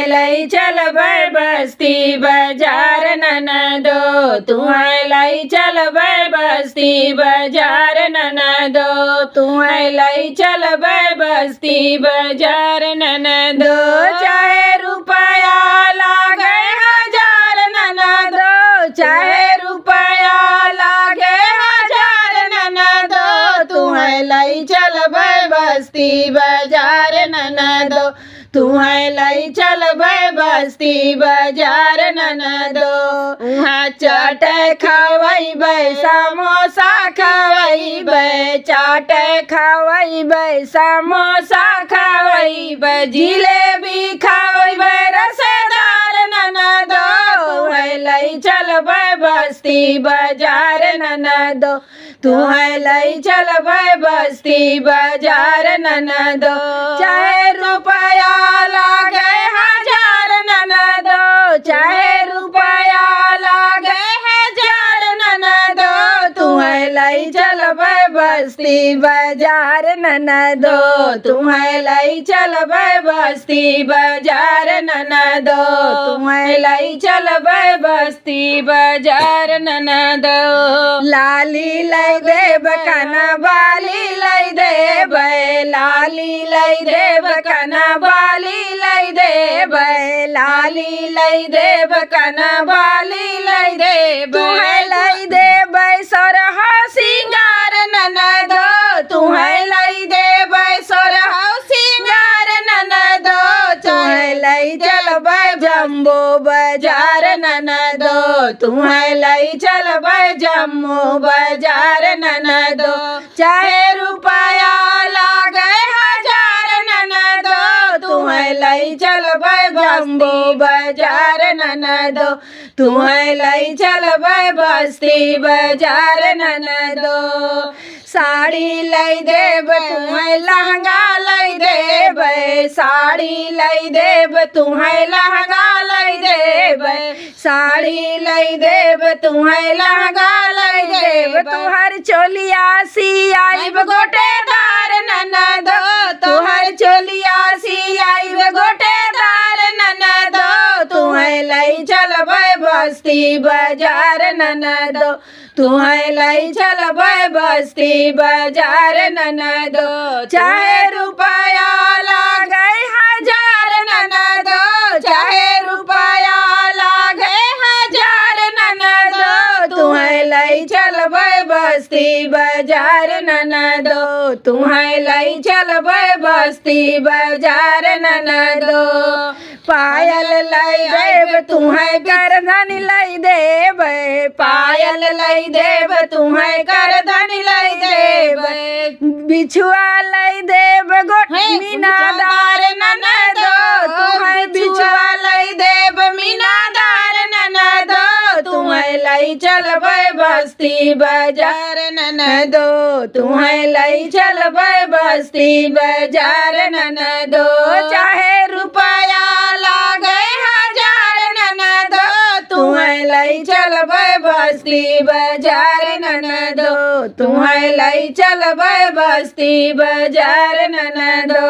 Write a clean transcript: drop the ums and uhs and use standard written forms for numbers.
लई चलबै बस्ती बाजार ननदो, तुम्हें लई चलबै बस्ती बाजार ननदो, तुम्हें लई चलबै बस्ती बाजार ननदो। चाहे रुपया लागे हजार ननदो, चाहे रुपया लागे हजार ननदो, तुम्हें लई चलबै बस्ती बाजार ननदो, तुम्हें लई चलबै बस्ती बाजार ननदो। उहाँ चाट खवैबै समोसा खवैबै, चाट खवैबै समोसा खवैबै, जिलेबी खवैबै रसदार ननदो, तुम्हें लई चलबै बस्ती बाजार ननदो, तुम्हें लई चलबै बस्ती बाजार ननदो। चाहे रुपया लागे हजार ननदो, चाहे रुपया लागे हजार ननदो, तुम्हें लई चलबै बस्ती बाजार ननदो, तुम्हें लई चलबै बस्ती बाजार ननदो, तुम्हें लई चलबै बस्ती बाजार ननदो। लाली लई देब कनबाली लई देबै, लाली लई देब कनबाली लई देबै, लाली लई देब कनबाली लई देबै, तुम्हें लई देबै सोरह सिंगार ननदो, तुम्हें लई देबै सोरह सिंगार ननदो, तुम्हें लई चलबै जम्बो बाजार ननदो, तुम्हें लई चलबै जम्मू बाजार ननदो। चाहे रुपया लागे हजार ननदो, तुम्हें लई चलबै जम्बो बाजार ननदो, तुम्हें लई चलबै बस्ती बाजार ननदो। साड़ी लई देब तुम्हें लहंगा लई देबै, साड़ी लई देब तुम्हें लहंगा लई देबै, साड़ी लई देब तुम्हें लहंगा लई देब, तुहर चोलिया सियाइब गोटेदार ननदो, तुहर चोलिया सियाइब गोटेदार ननदो, तुम्हें लई चलबै बस्ती बाजार ननदो, तुम्हें लई चलबै बस्ती बाजार ननदो। चाहे रुपया लागे हजार ननदो, चाहे रुपया लागे हजार ननदो, तुम्हें लई चलबै बस्ती बाजार ननदो, तुम्हें लई चलबै बस्ती बाजार ननदो। पायल लई देब तुम्हें करधन लई देबै, पायल लई देब तुम्हें करधन लई देबै, बिछुआ लई देब मीनादार ननदो, तुम्हें बिछुआ लई देब मीनादार ननदो, तुम्हें लई चलबै बस्ती बाजार ननदो, तुम्हें लई चलबै बस्ती बाजार ननदो। चाहे रुपया लागे हजार ननदो, तुम्हें लई चलबै बस्ती बाजार ननदो, तुम्हें लई चलबै बस्ती बाजार ननदो।